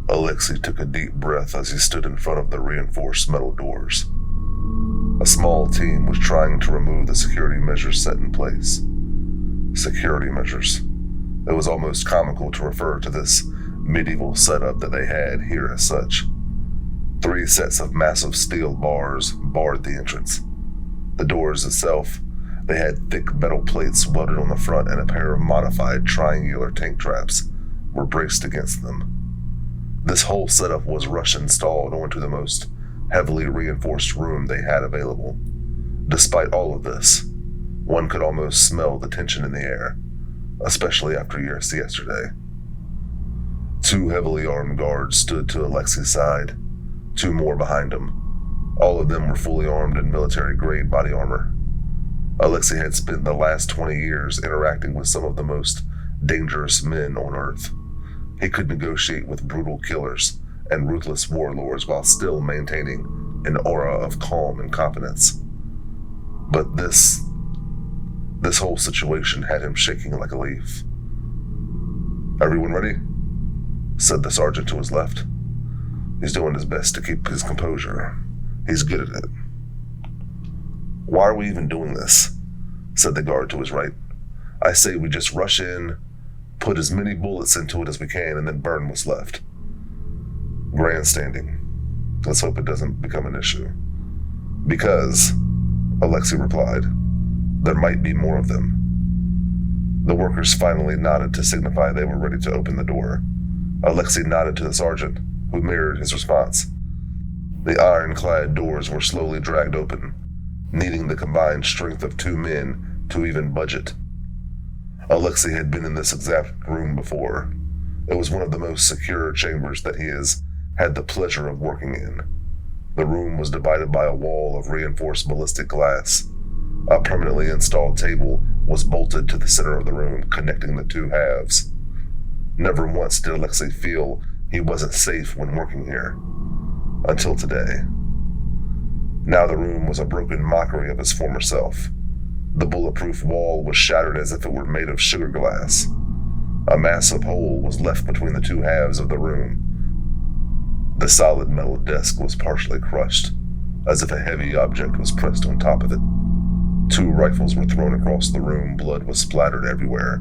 Alexi took a deep breath as he stood in front of the reinforced metal doors. A small team was trying to remove the security measures set in place. Security measures. It was almost comical to refer to this medieval setup that they had here as such. 3 sets of massive steel bars barred the entrance. The doors itself, they had thick metal plates welded on the front, and a pair of modified triangular tank traps were braced against them. This whole setup was rush-installed onto the most heavily reinforced room they had available. Despite all of this, one could almost smell the tension in the air, especially after yesterday. 2 heavily armed guards stood to Alexi's side, 2 more behind him. All of them were fully armed in military-grade body armor. Alexi had spent the last 20 years interacting with some of the most dangerous men on Earth. He could negotiate with brutal killers and ruthless warlords while still maintaining an aura of calm and confidence. But this whole situation had him shaking like a leaf. "Everyone ready?" said the sergeant to his left. "He's doing his best to keep his composure. He's good at it." "Why are we even doing this?" said the guard to his right. "I say we just rush in, put as many bullets into it as we can, and then burn what's left." "Grandstanding. Let's hope it doesn't become an issue." "Because," Alexi replied, "there might be more of them." The workers finally nodded to signify they were ready to open the door. Alexi nodded to the sergeant, who mirrored his response. The ironclad doors were slowly dragged open, needing the combined strength of 2 men to even budge. Alexi had been in this exact room before. It was one of the most secure chambers that he has had the pleasure of working in. The room was divided by a wall of reinforced ballistic glass. A permanently installed table was bolted to the center of the room, connecting the 2 halves. Never once did Alexi feel he wasn't safe when working here. Until today. Now the room was a broken mockery of his former self. The bulletproof wall was shattered as if it were made of sugar glass. A massive hole was left between the 2 halves of the room. The solid metal desk was partially crushed, as if a heavy object was pressed on top of it. 2 rifles were thrown across the room, blood was splattered everywhere.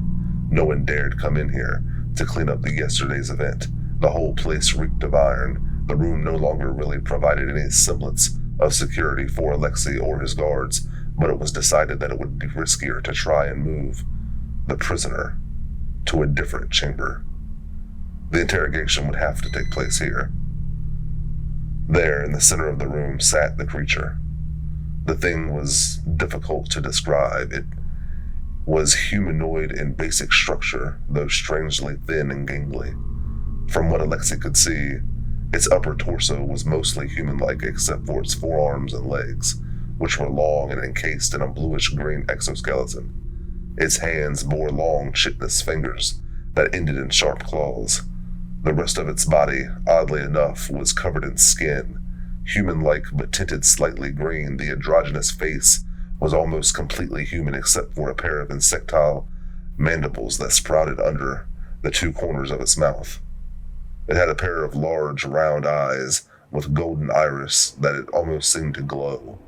No one dared come in here to clean up yesterday's event. The whole place reeked of iron. The room no longer really provided any semblance of security for Alexi or his guards, but it was decided that it would be riskier to try and move the prisoner to a different chamber. The interrogation would have to take place here. There, in the center of the room, sat the creature. The thing was difficult to describe. It was humanoid in basic structure, though strangely thin and gangly. From what Alexi could see, its upper torso was mostly human-like except for its forearms and legs, which were long and encased in a bluish-green exoskeleton. Its hands bore long, chitinous fingers that ended in sharp claws. The rest of its body, oddly enough, was covered in skin. Human-like but tinted slightly green, the androgynous face was almost completely human except for a pair of insectile mandibles that sprouted under the 2 corners of its mouth. It had a pair of large, round eyes with golden iris that it almost seemed to glow.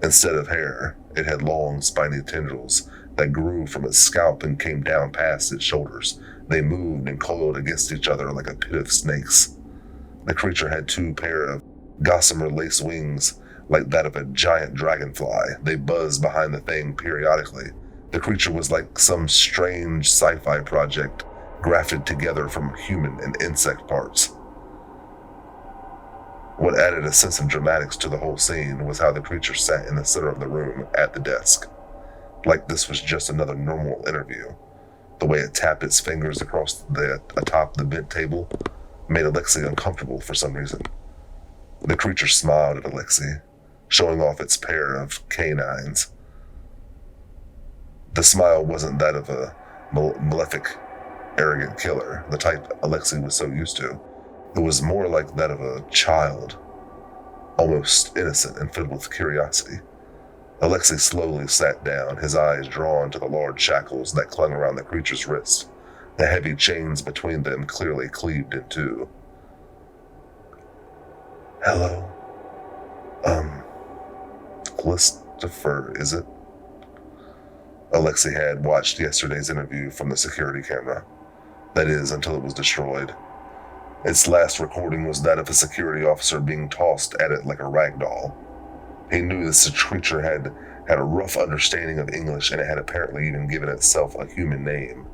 Instead of hair, it had long, spiny tendrils that grew from its scalp and came down past its shoulders. They moved and coiled against each other like a pit of snakes. The creature had 2 pair of gossamer lace wings like that of a giant dragonfly. They buzzed behind the thing periodically. The creature was like some strange sci-fi project grafted together from human and insect parts. What added a sense of dramatics to the whole scene was how the creature sat in the center of the room at the desk, like this was just another normal interview. The way it tapped its fingers across atop the bent table made Alexi uncomfortable for some reason. The creature smiled at Alexi, showing off its pair of canines. The smile wasn't that of a malefic, arrogant killer, the type Alexi was so used to. It was more like that of a child, almost innocent and filled with curiosity. Alexi slowly sat down, his eyes drawn to the large shackles that clung around the creature's wrist. The heavy chains between them clearly cleaved in 2. Hello? Christopher, is it? Alexi had watched yesterday's interview from the security camera. That is, until it was destroyed. Its last recording was that of a security officer being tossed at it like a rag doll. He knew this creature had a rough understanding of English, and it had apparently even given itself a human name.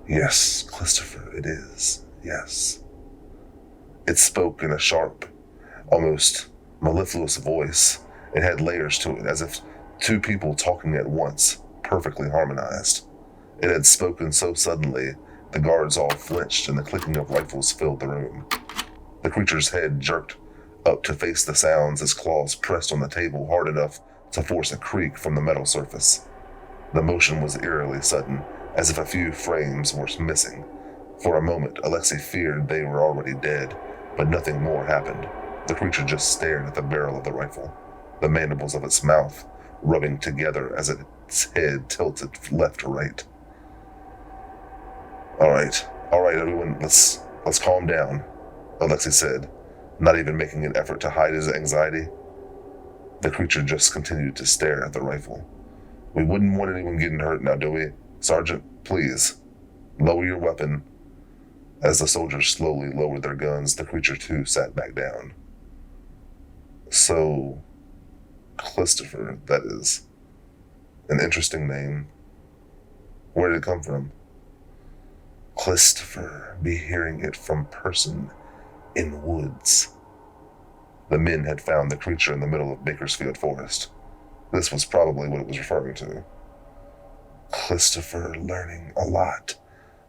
Yes, Christopher, it is. Yes. It spoke in a sharp, almost mellifluous voice. It had layers to it, as if two people talking at once, perfectly harmonized. It had spoken so suddenly, the guards all flinched and the clicking of rifles filled the room. The creature's head jerked up to face the sounds as claws pressed on the table hard enough to force a creak from the metal surface. The motion was eerily sudden, as if a few frames were missing. For a moment, Alexi feared they were already dead, but nothing more happened. The creature just stared at the barrel of the rifle, the mandibles of its mouth rubbing together as its head tilted left to right. All right, everyone, let's calm down, Alexi said, not even making an effort to hide his anxiety. The creature just continued to stare at the rifle. We wouldn't want anyone getting hurt now, do we? Sergeant, please, lower your weapon. As the soldiers slowly lowered their guns, the creature too sat back down. So, Christopher, that is. An interesting name. Where did it come from? Christopher, be hearing it from person in woods. The men had found the creature in the middle of Bakersfield Forest. This was probably what it was referring to. Christopher learning a lot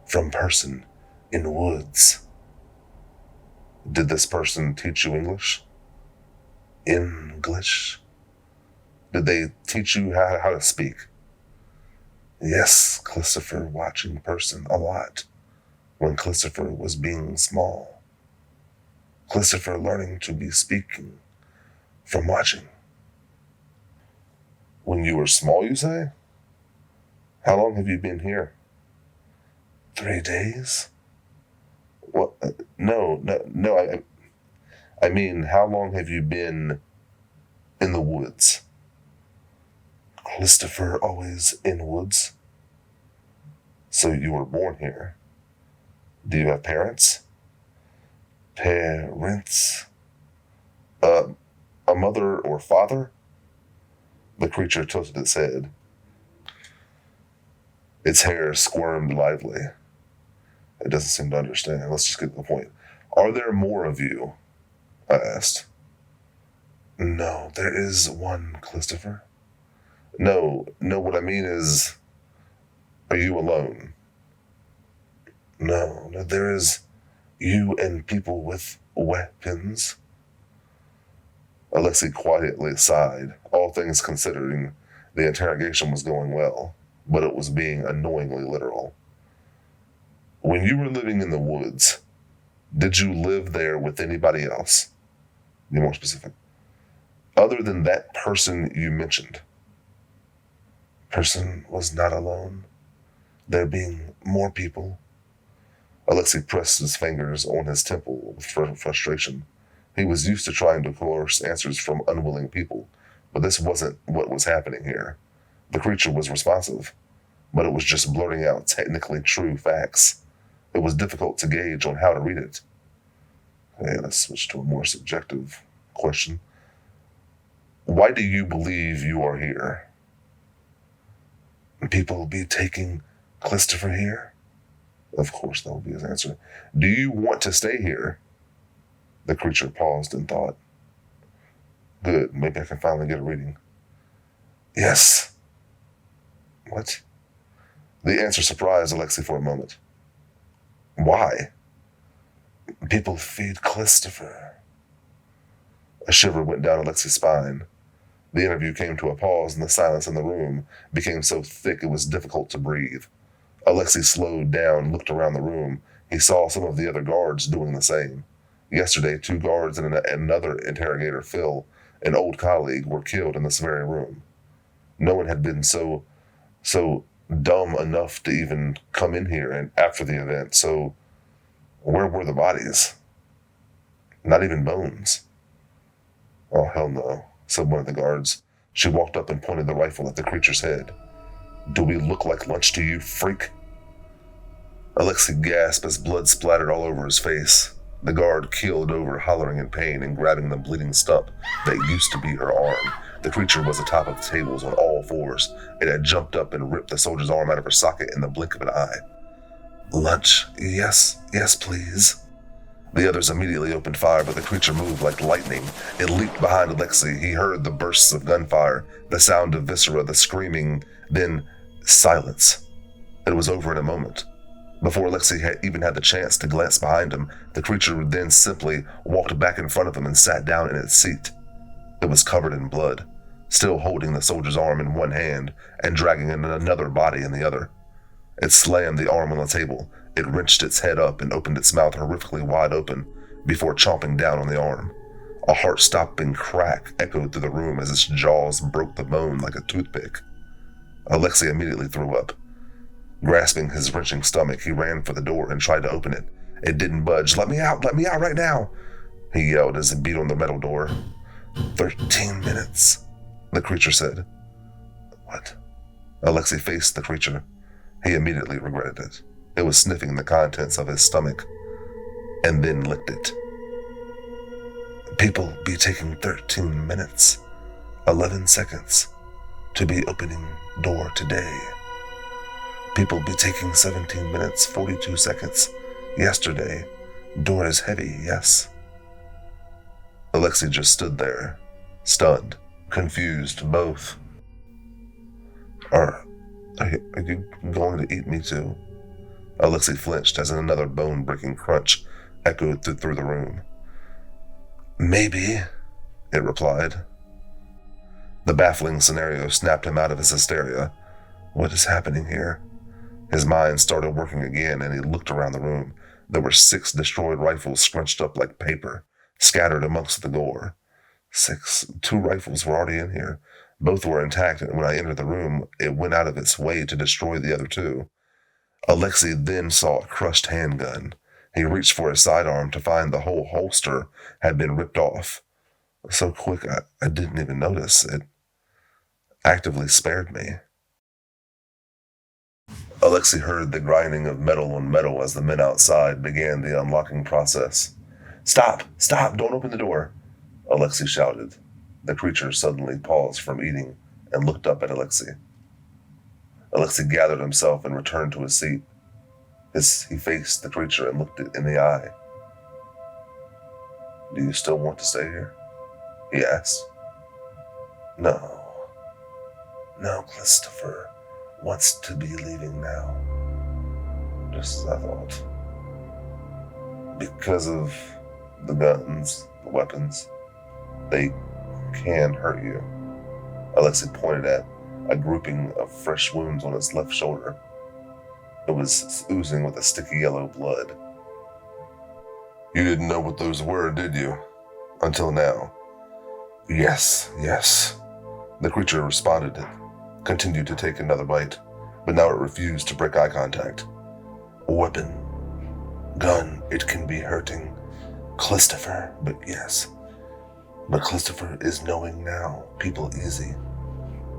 from person in woods. Did this person teach you English? English? Did they teach you how to speak? Yes, Christopher watching person a lot when Christopher was being small. Christopher learning to be speaking from watching. When you were small, you say? How long have you been here? 3 days? What? No. I mean, how long have you been in the woods? Christopher always in woods. So you were born here. Do you have parents? Parents? A mother or father? The creature tilted its head. Its hair squirmed lively. It doesn't seem to understand. Let's just get to the point. Are there more of you? I asked. No, there is one, Christopher. No, what I mean is, are you alone? No, there is you and people with weapons. Alexi quietly sighed. All things considering, the interrogation was going well, but it was being annoyingly literal. When you were living in the woods, did you live there with anybody else? Be more specific. Other than that person you mentioned. Person was not alone. There being more people. Alexi pressed his fingers on his temple with frustration. He was used to trying to coerce answers from unwilling people, but this wasn't what was happening here. The creature was responsive, but it was just blurting out technically true facts. It was difficult to gauge on how to read it. Okay, let's switch to a more subjective question. Why do you believe you are here? People be taking Christopher here? Of course, that would be his answer. Do you want to stay here? The creature paused and thought. Good, maybe I can finally get a reading. Yes. What? The answer surprised Alexi for a moment. Why? People feed Christopher. A shiver went down Alexi's spine. The interview came to a pause, and the silence in the room became so thick it was difficult to breathe. Alexi slowed down, looked around the room. He saw some of the other guards doing the same. Yesterday, 2 guards and another interrogator, Phil, an old colleague, were killed in this very room. No one had been so dumb enough to even come in here and after the event, so where were the bodies? Not even bones. "Oh, hell no," said one of the guards. She walked up and pointed the rifle at the creature's head. "Do we look like lunch to you, freak?" Alexi gasped as blood splattered all over his face. The guard keeled over, hollering in pain and grabbing the bleeding stump that used to be her arm. The creature was atop of the tables on all fours. It had jumped up and ripped the soldier's arm out of her socket in the blink of an eye. "Lunch? Yes, please." The others immediately opened fire, but the creature moved like lightning. It leaped behind Alexi. He heard the bursts of gunfire, the sound of viscera, the screaming, then silence. It was over in a moment. Before Alexi had even had the chance to glance behind him, the creature then simply walked back in front of him and sat down in its seat. It was covered in blood, still holding the soldier's arm in one hand and dragging another body in the other. It slammed the arm on the table. It wrenched its head up and opened its mouth horrifically wide open before chomping down on the arm. A heart-stopping crack echoed through the room as its jaws broke the bone like a toothpick. Alexi immediately threw up. Grasping his wrenching stomach, he ran for the door and tried to open it. It didn't budge. Let me out right now," he yelled as he beat on the metal door. 13 minutes, the creature said. "What?" Alexi faced the creature. He immediately regretted it. It was sniffing the contents of his stomach, and then licked it. "People be taking 13 minutes, 11 seconds, to be opening door today. People be taking 17 minutes, 42 seconds, yesterday. Door is heavy, yes." Alexi just stood there, stunned, confused, both. Are you going to eat me too?" Alexi flinched as another bone-breaking crunch echoed through the room. "Maybe," it replied. The baffling scenario snapped him out of his hysteria. What is happening here? His mind started working again, and he looked around the room. There were 6 destroyed rifles scrunched up like paper, scattered amongst the gore. 6. 2 rifles were already in here. Both were intact, and when I entered the room, it went out of its way to destroy the other 2. Alexi then saw a crushed handgun. He reached for his sidearm to find the whole holster had been ripped off. So quick, I didn't even notice. It actively spared me. Alexi heard the grinding of metal on metal as the men outside began the unlocking process. Stop! Don't open the door!" Alexi shouted. The creature suddenly paused from eating and looked up at Alexi. Alexi gathered himself and returned to his seat. He faced the creature and looked it in the eye. "Do you still want to stay here?" he asked. No, Christopher wants to be leaving now. Just as I thought. Because of the guns, the weapons, they can hurt you. Alexi pointed at a grouping of fresh wounds on his left shoulder. It was oozing with a sticky yellow blood. "You didn't know what those were, did you? Until now." Yes. The creature responded. It continued to take another bite, but now it refused to break eye contact. "Weapon, gun, it can be hurting. Christopher, but yes. But Christopher is knowing now. People easy.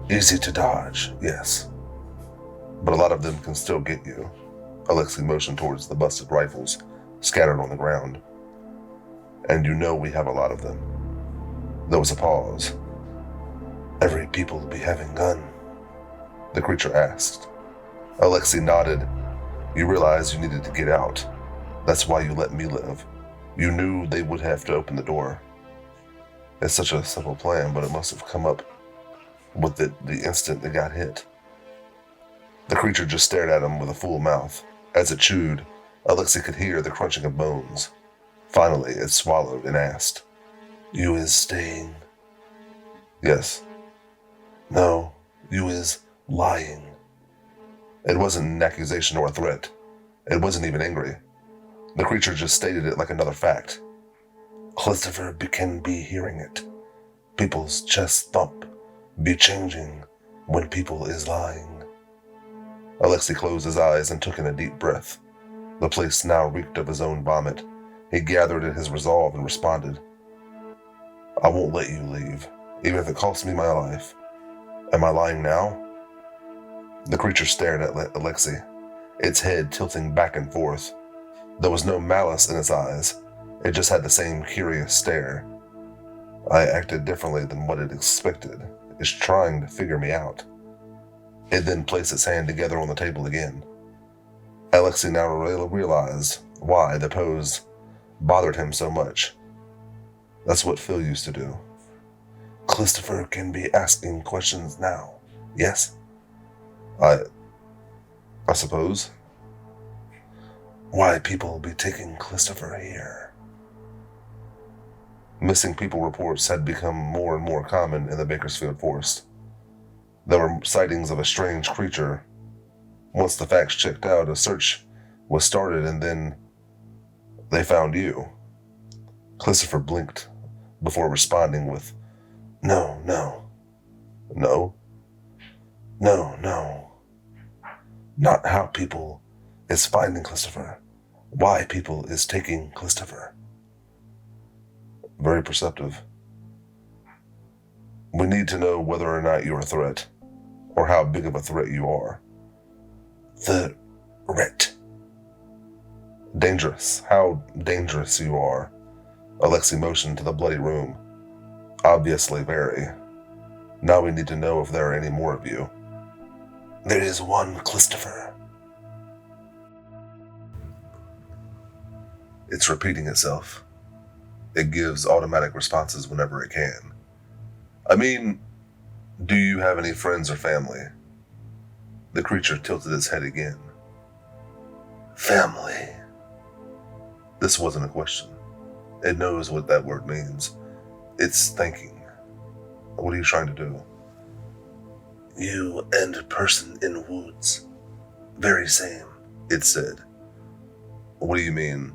Easy to dodge, yes. But a lot of them can still get you." Alexi motioned towards the busted rifles scattered on the ground. "And you know we have a lot of them." There was a pause. "Every people be having gun?" the creature asked. Alexi nodded. "You realized you needed to get out. That's why you let me live. You knew they would have to open the door. It's such a simple plan, but it must have come up with it the instant they got hit." The creature just stared at him with a full mouth. As it chewed, Alexi could hear the crunching of bones. Finally, it swallowed and asked, "You is staying?" "Yes." "No, you is lying." It wasn't an accusation or a threat. It wasn't even angry. The creature just stated it like another fact. Christopher can be hearing it. People's chest thump be changing when people is lying. Alexi closed his eyes and took in a deep breath. The place now reeked of his own vomit. He gathered in his resolve and responded, I won't let you leave, even if it costs me my life. Am I lying now? The creature stared at Alexi, its head tilting back and forth. There was no malice in its eyes. It just had the same curious stare. I acted differently than what it expected. It's trying to figure me out. It then placed its hand together on the table again. Alexi now realized why the pose bothered him so much. That's what Phil used to do. Christopher can be asking questions now, yes? I suppose. Why people be taking Christopher here? Missing people reports had become more and more common in the Bakersfield forest. There were sightings of a strange creature. Once the facts checked out, a search was started, and then they found you. Christopher blinked before responding with, No. Not how people is finding Christopher. Why people is taking Christopher. Very perceptive. We need to know whether or not you're a threat, or how big of a threat you are. Threat. Dangerous. How dangerous you are. Alexi motioned to the bloody room. Obviously very. Now we need to know if there are any more of you. There is one Christopher. It's repeating itself. It gives automatic responses whenever it can. I mean, do you have any friends or family? The creature tilted its head again. Family. This wasn't a question. It knows what that word means. It's thinking. What are you trying to do? You and person in woods. Very same, it said. What do you mean?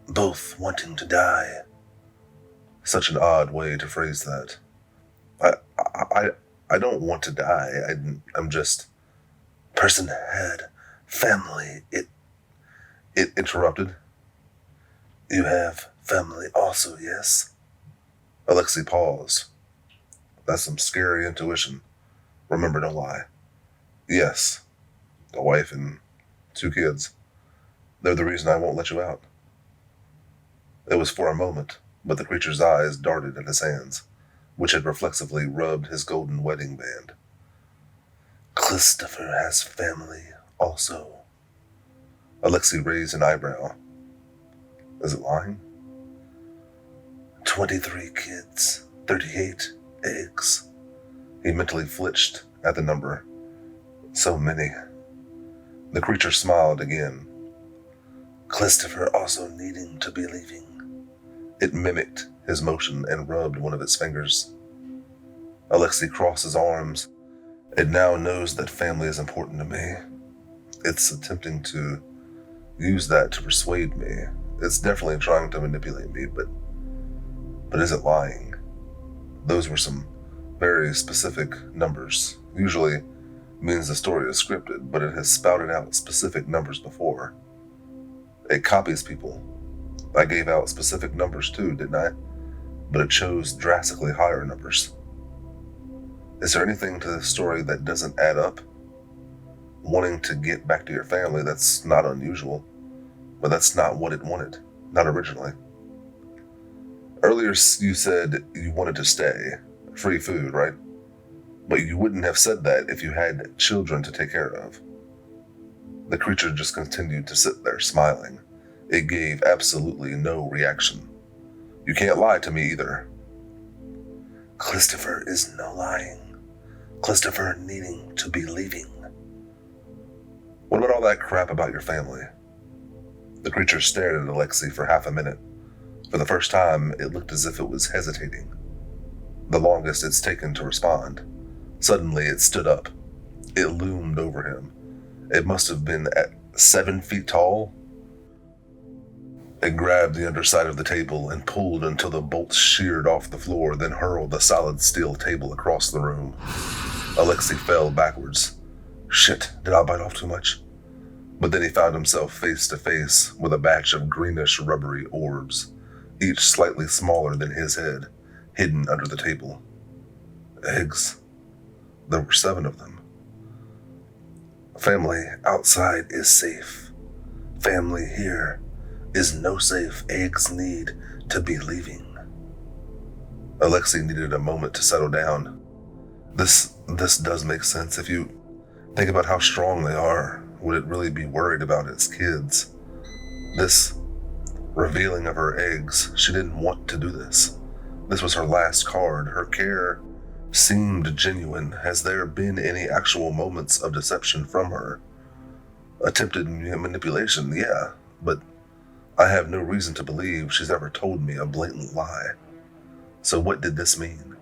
Both wanting to die. Such an odd way to phrase that. I don't want to die. I'm just... Person had family. It interrupted. You have family also, yes? Alexi paused. That's some scary intuition. Remember, don't lie. Yes. A wife and 2 kids. They're the reason I won't let you out. It was for a moment, but the creature's eyes darted at his hands, which had reflexively rubbed his golden wedding band. Christopher has family also. Alexi raised an eyebrow. Is it lying? 23 kids, 38 eggs. He mentally flinched at the number. So many. The creature smiled again. Christopher also needing to be leaving. It mimicked his motion and rubbed one of its fingers. Alexi crossed his arms. It now knows that family is important to me. It's attempting to use that to persuade me. It's definitely trying to manipulate me, but is it lying? Those were some very specific numbers. Usually means the story is scripted, but it has spouted out specific numbers before. It copies people. I gave out specific numbers too, didn't I? But it chose drastically higher numbers. Is there anything to this story that doesn't add up? Wanting to get back to your family, that's not unusual. But that's not what it wanted. Not originally. Earlier you said you wanted to stay. Free food, right? But you wouldn't have said that if you had children to take care of. The creature just continued to sit there, smiling. It gave absolutely no reaction. You can't lie to me either. Christopher is no lying. Christopher needing to be leaving. What about all that crap about your family? The creature stared at Alexi for half a minute. For the first time, it looked as if it was hesitating. The longest it's taken to respond. Suddenly, it stood up. It loomed over him. It must have been at 7 feet tall. It grabbed the underside of the table and pulled until the bolts sheared off the floor, then hurled the solid steel table across the room. Alexi fell backwards. Shit, did I bite off too much? But then he found himself face to face with a batch of greenish rubbery orbs, each slightly smaller than his head, hidden under the table. Eggs. There were 7 of them. Family outside is safe. Family here is no safe. Eggs need to be leaving. Alexi needed a moment to settle down. This does make sense. If you think about how strong they are, would it really be worried about its kids? This revealing of her eggs, she didn't want to do this. This was her last card. Her care seemed genuine. Has there been any actual moments of deception from her? Attempted manipulation, yeah, but I have no reason to believe she's ever told me a blatant lie. So what did this mean?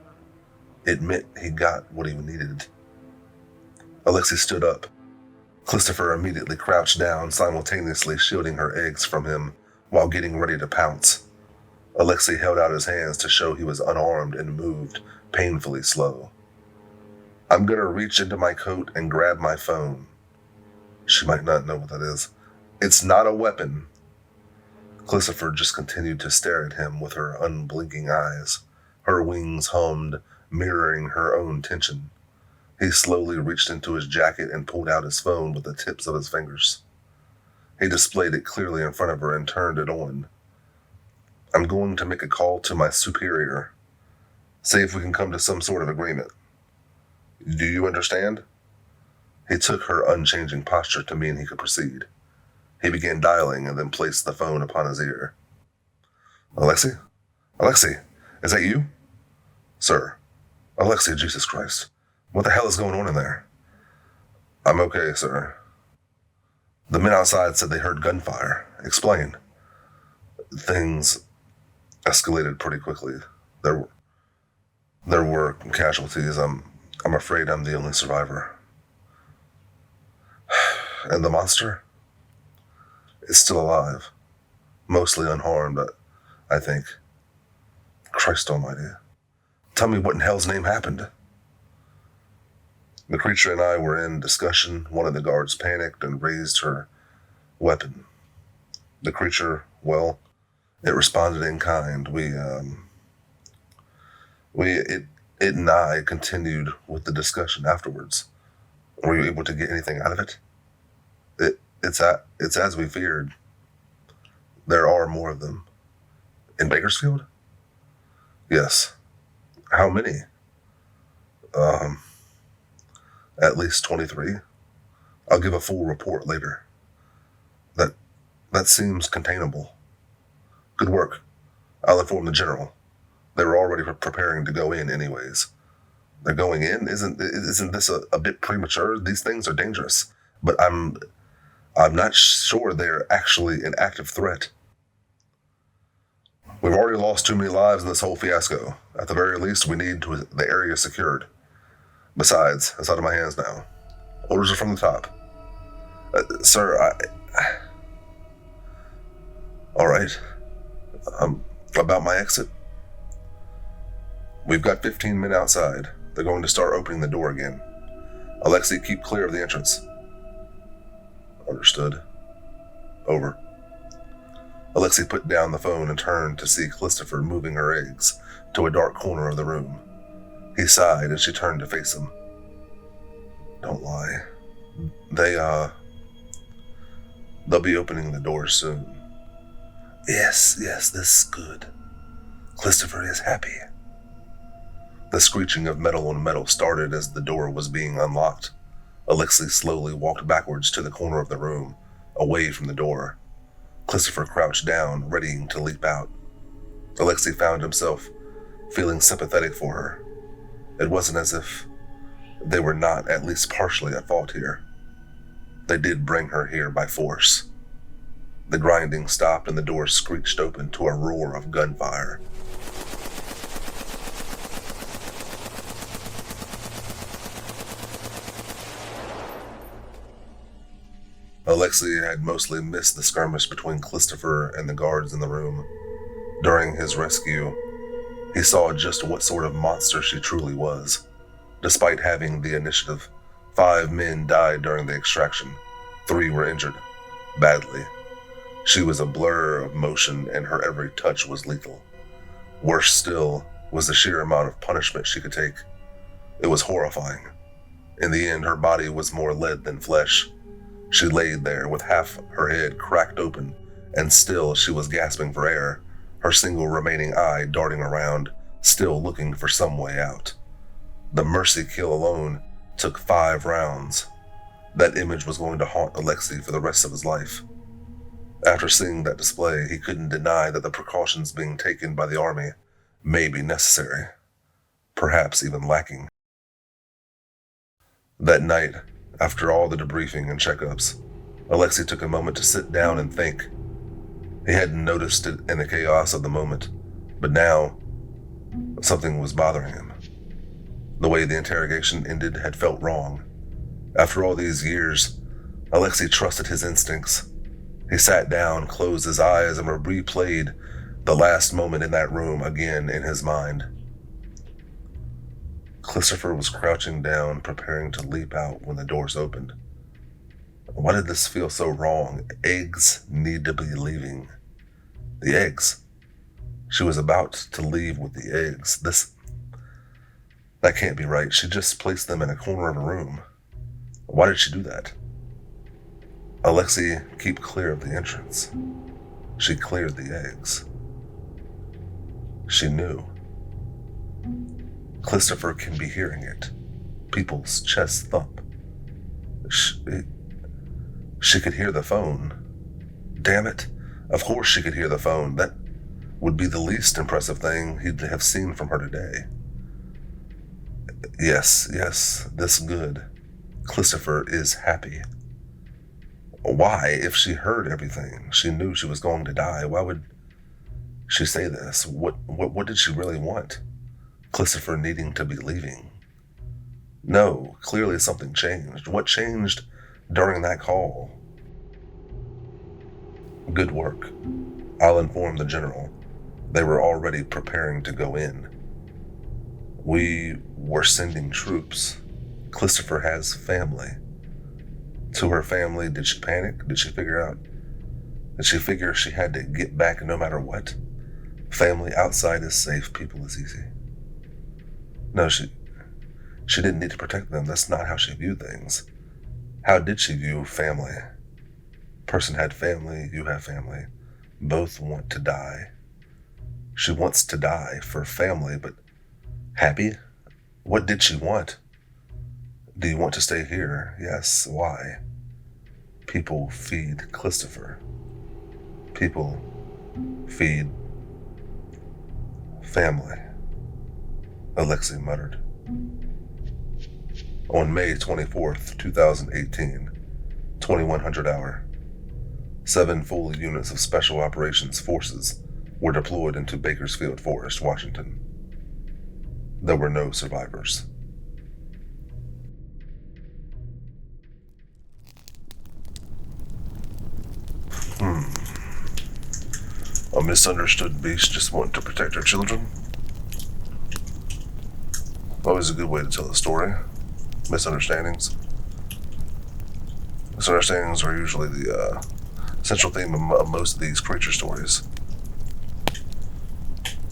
It meant he got what he needed. Alexi stood up. Christopher immediately crouched down, simultaneously shielding her eggs from him while getting ready to pounce. Alexi held out his hands to show he was unarmed and moved painfully slow. I'm gonna reach into my coat and grab my phone. She might not know what that is. It's not a weapon. Christopher just continued to stare at him with her unblinking eyes. Her wings hummed, mirroring her own tension. He slowly reached into his jacket and pulled out his phone with the tips of his fingers. He displayed it clearly in front of her and turned it on. I'm going to make a call to my superior. See if we can come to some sort of agreement. Do you understand? He took her unchanging posture to mean he could proceed. He began dialing and then placed the phone upon his ear. Alexi? Alexi, is that you? Sir. Alexi, Jesus Christ. What the hell is going on in there? I'm okay, sir. The men outside said they heard gunfire. Explain. Things escalated pretty quickly. There were casualties. I'm afraid I'm the only survivor. And the monster? Is still alive. Mostly unharmed, I think. Christ almighty. Tell me what in hell's name happened. The creature and I were in discussion. One of the guards panicked and raised her weapon. The creature, well, it responded in kind. It and I continued with the discussion afterwards. Were you able to get anything out of it? It's as we feared. There are more of them. In Bakersfield? Yes. How many? At least 23. I'll give a full report later. That seems containable. Good work. I'll inform the general. They were already preparing to go in anyways. They're going in? Isn't this a bit premature? These things are dangerous. But I'm not sure they're actually an active threat. We've already lost too many lives in this whole fiasco. At the very least, we need the area secured. Besides, it's out of my hands now. Orders are from the top. Sir, all right. About my exit? We've got 15 men outside. They're going to start opening the door again. Alexi, keep clear of the entrance. Understood. Over. Alexi put down the phone and turned to see Christopher moving her eggs to a dark corner of the room. He sighed and she turned to face him. Don't lie. They'll be opening the door soon. Yes, this is good. Christopher is happy. The screeching of metal on metal started as the door was being unlocked. Alexi slowly walked backwards to the corner of the room, away from the door. Christopher crouched down, readying to leap out. Alexi found himself feeling sympathetic for her. It wasn't as if they were not at least partially at fault here. They did bring her here by force. The grinding stopped and the door screeched open to a roar of gunfire. Alexi had mostly missed the skirmish between Christopher and the guards in the room. During his rescue, he saw just what sort of monster she truly was. Despite having the initiative, 5 men died during the extraction. 3 were injured, badly. She was a blur of motion and her every touch was lethal. Worse still was the sheer amount of punishment she could take. It was horrifying. In the end, her body was more lead than flesh. She laid there with half her head cracked open, and still she was gasping for air, her single remaining eye darting around, still looking for some way out. The mercy kill alone took 5 rounds. That image was going to haunt Alexi for the rest of his life. After seeing that display, he couldn't deny that the precautions being taken by the army may be necessary, perhaps even lacking. That night, after all the debriefing and checkups, Alexi took a moment to sit down and think. He hadn't noticed it in the chaos of the moment, but now something was bothering him. The way the interrogation ended had felt wrong. After all these years, Alexi trusted his instincts. He sat down, closed his eyes, and replayed the last moment in that room again in his mind. Christopher was crouching down, preparing to leap out when the doors opened. Why did this feel so wrong? Eggs need to be leaving. The eggs. She was about to leave with the eggs. That can't be right. She just placed them in a corner of a room. Why did she do that? Alexi, keep clear of the entrance. She cleared the eggs. She knew. Christopher can be hearing it. People's chests thump. She could hear the phone. Damn it. Of course she could hear the phone. That would be the least impressive thing he'd have seen from her today. Yes, this good. Christopher is happy. Why, if she heard everything, she knew she was going to die, why would she say this? What did she really want? Christopher needing to be leaving? No, clearly something changed. What changed during that call? Good work. I'll inform the general. They were already preparing to go in. We were sending troops. Christopher has family. To her family, did she panic? Did she figure she had to get back no matter what? Family outside is safe, people is easy. No, she didn't need to protect them. That's not how she viewed things. How did she view family? Person had family, you have family. Both want to die. She wants to die for family, but happy? What did she want? Do you want to stay here? Yes. Why? People feed Christopher. People feed family, Alexi muttered. On May 24th, 2018, 2100 hour, 7 full units of Special Operations Forces were deployed into Bakersfield Forest, Washington. There were no survivors. A misunderstood beast just wanting to protect her children. Always a good way to tell a story. Misunderstandings. Misunderstandings are usually the central theme of most of these creature stories.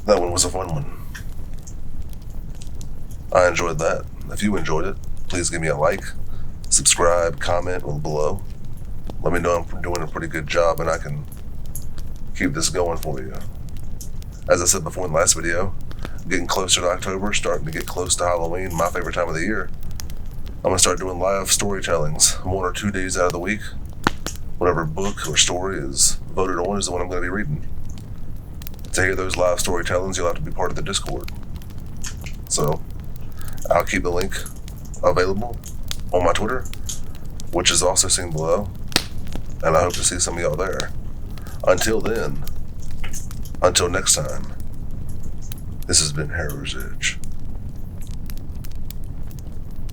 That one was a fun one. I enjoyed that. If you enjoyed it, please give me a like, subscribe, comment below. Let me know I'm doing a pretty good job and I can keep this going for you. As I said before in the last video, getting closer to October, starting to get close to Halloween, my favorite time of the year. I'm going to start doing live storytellings 1 or 2 days out of the week. Whatever book or story is voted on is the one I'm going to be reading. To hear those live storytellings, you'll have to be part of the Discord. So, I'll keep the link available on my Twitter, which is also seen below, and I hope to see some of y'all there. Until then, until next time, this has been Harrow's Edge.